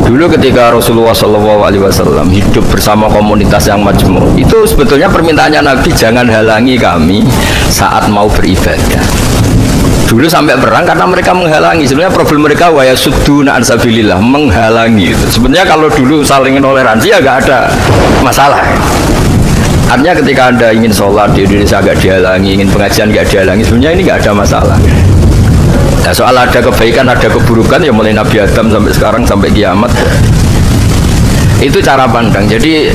Dulu ketika Rasulullah SAW hidup bersama komunitas yang majmuk, itu sebetulnya permintaannya Nabi, jangan halangi kami saat mau beribadah. Dulu sampai perang karena mereka menghalangi. Sebenarnya problem mereka wa yasudduna an sabilillah, menghalangi. Sebenarnya kalau dulu saling toleransi ya nggak ada masalah. Artinya ketika Anda ingin sholat di Indonesia nggak dihalangi, ingin pengajian nggak dihalangi, sebenarnya ini nggak ada masalah. Nah, soal ada kebaikan, ada keburukan, ya mulai Nabi Adam sampai sekarang, sampai kiamat. Itu cara pandang. Jadi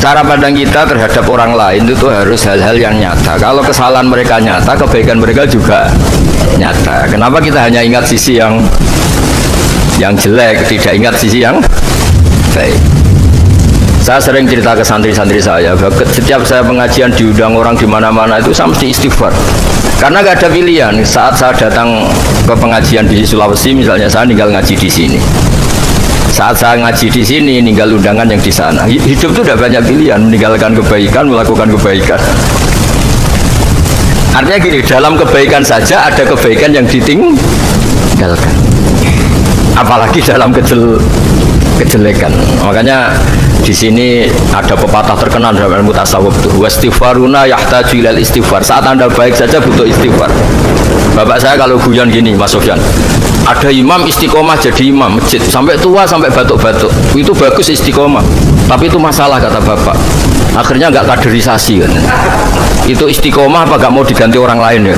cara pandang kita terhadap orang lain itu harus hal-hal yang nyata. Kalau kesalahan mereka nyata, kebaikan mereka juga nyata. Kenapa kita hanya ingat sisi yang jelek, tidak ingat sisi yang baik? Saya sering cerita ke santri-santri saya, setiap saya pengajian diundang orang di mana-mana itu saya mesti istighfar. Karena nggak ada pilihan. Saat saya datang ke pengajian di Sulawesi, misalnya saya tinggal ngaji di sini. Saat saya ngaji di sini, ninggal undangan yang di sana. Hidup itu udah banyak pilihan, meninggalkan kebaikan, melakukan kebaikan. Artinya gini, dalam kebaikan saja ada kebaikan yang ditinggalkan. Apalagi dalam kejelekan. Makanya di sini ada pepatah terkenal dalam ilmu tasawuf itu, wastighfaruna yahtaju ilal istighfar. Saat Anda baik saja butuh istighfar. Bapak saya kalau guyon gini, Mas Sofyan, ada imam istiqomah jadi imam masjid sampai tua, sampai batuk-batuk, itu bagus istiqomah, tapi itu masalah kata bapak, akhirnya nggak kaderisasi kan. Itu istiqomah apa nggak mau diganti orang lain ya.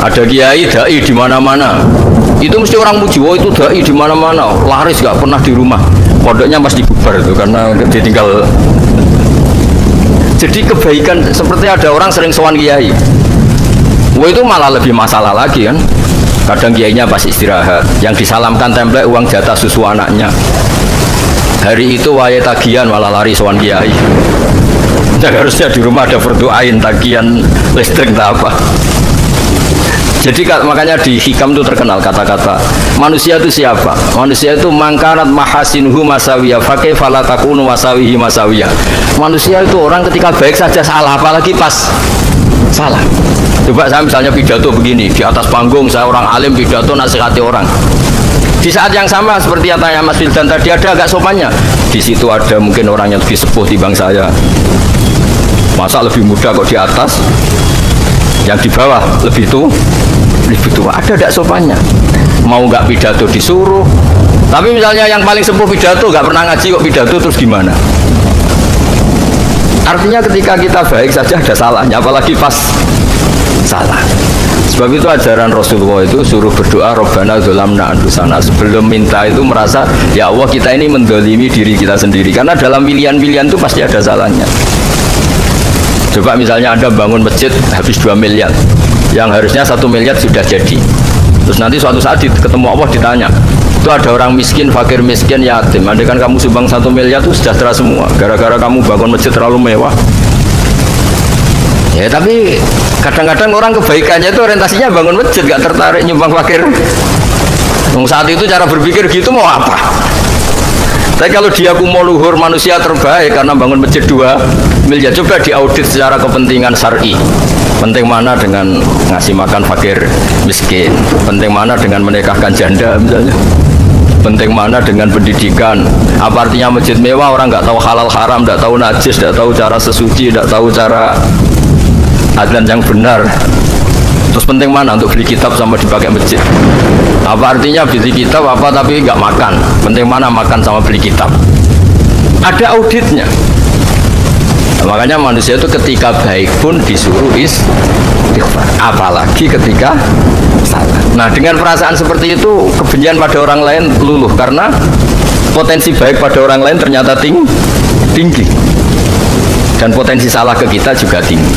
Ada kiai dai di mana-mana, itu mesti orang muji, oh itu dai di mana-mana, laris nggak pernah di rumah, pondoknya pasti bubar itu karena ditinggal. Jadi kebaikan seperti ada orang sering sowan kiai, wah itu malah lebih masalah lagi kan. Kadang kiainya pas istirahat, yang disalamkan template uang jatah susu anaknya. Hari itu waya tagihan malah lari sowan kiai. Dan harusnya di rumah ada berdoain tagihan listrik tak apa. Jadi makanya di hikam itu terkenal kata-kata manusia itu siapa? Manusia itu mangkarat mahasinuhu masawiyah fakih falatakunu masawihi masawiyah. Manusia itu orang ketika baik saja salah, apalagi pas salah. Coba saya misalnya pidato begini, di atas panggung saya orang alim pidato nasihati orang. Di saat yang sama seperti yang tanya Mas Wildan tadi, ada agak sopannya. Di situ ada mungkin orang yang lebih sepuh timbang saya. Masa lebih muda kok di atas? Yang di bawah lebih tua, ada tidak sopannya. Mau nggak pidato disuruh, tapi misalnya yang paling sepuh pidato nggak pernah ngaji kok pidato, terus gimana? Artinya ketika kita baik saja ada salahnya, apalagi pas salah. Sebab itu ajaran Rasulullah itu suruh berdoa Rabbana dzolamna anfusana. Sebelum minta itu merasa ya Allah kita ini mendolimi diri kita sendiri, karena dalam pilihan-pilihan itu pasti ada salahnya. Coba misalnya Anda bangun masjid habis 2 miliar, yang harusnya 1 miliar sudah jadi. Terus nanti suatu saat ketemu Allah ditanya, itu ada orang miskin, fakir miskin, yatim. Andai kan kamu sumbang 1 miliar itu sejahtera semua. Gara-gara kamu bangun masjid terlalu mewah. Ya tapi kadang-kadang orang kebaikannya itu orientasinya bangun masjid, gak tertarik nyumbang fakir. Saat itu cara berpikir gitu mau apa? Tapi kalau dia mau luhur manusia terbaik karena bangun masjid 2 miliar, coba diaudit secara kepentingan syar'i. Penting mana dengan ngasih makan fakir miskin? Penting mana dengan menikahkan janda misalnya? Penting mana dengan pendidikan? Apa artinya masjid mewah orang nggak tahu halal haram, nggak tahu najis, nggak tahu cara sesuci, nggak tahu cara adzan yang benar? Terus penting mana untuk beli kitab sama dipakai masjid? Apa artinya beli kitab apa tapi nggak makan? Penting mana makan sama beli kitab? Ada auditnya. Nah, makanya manusia itu ketika baik pun disuruh istighfar, apalagi ketika salah. Nah dengan perasaan seperti itu kebencian pada orang lain luluh, karena potensi baik pada orang lain ternyata tinggi dan potensi salah ke kita juga tinggi.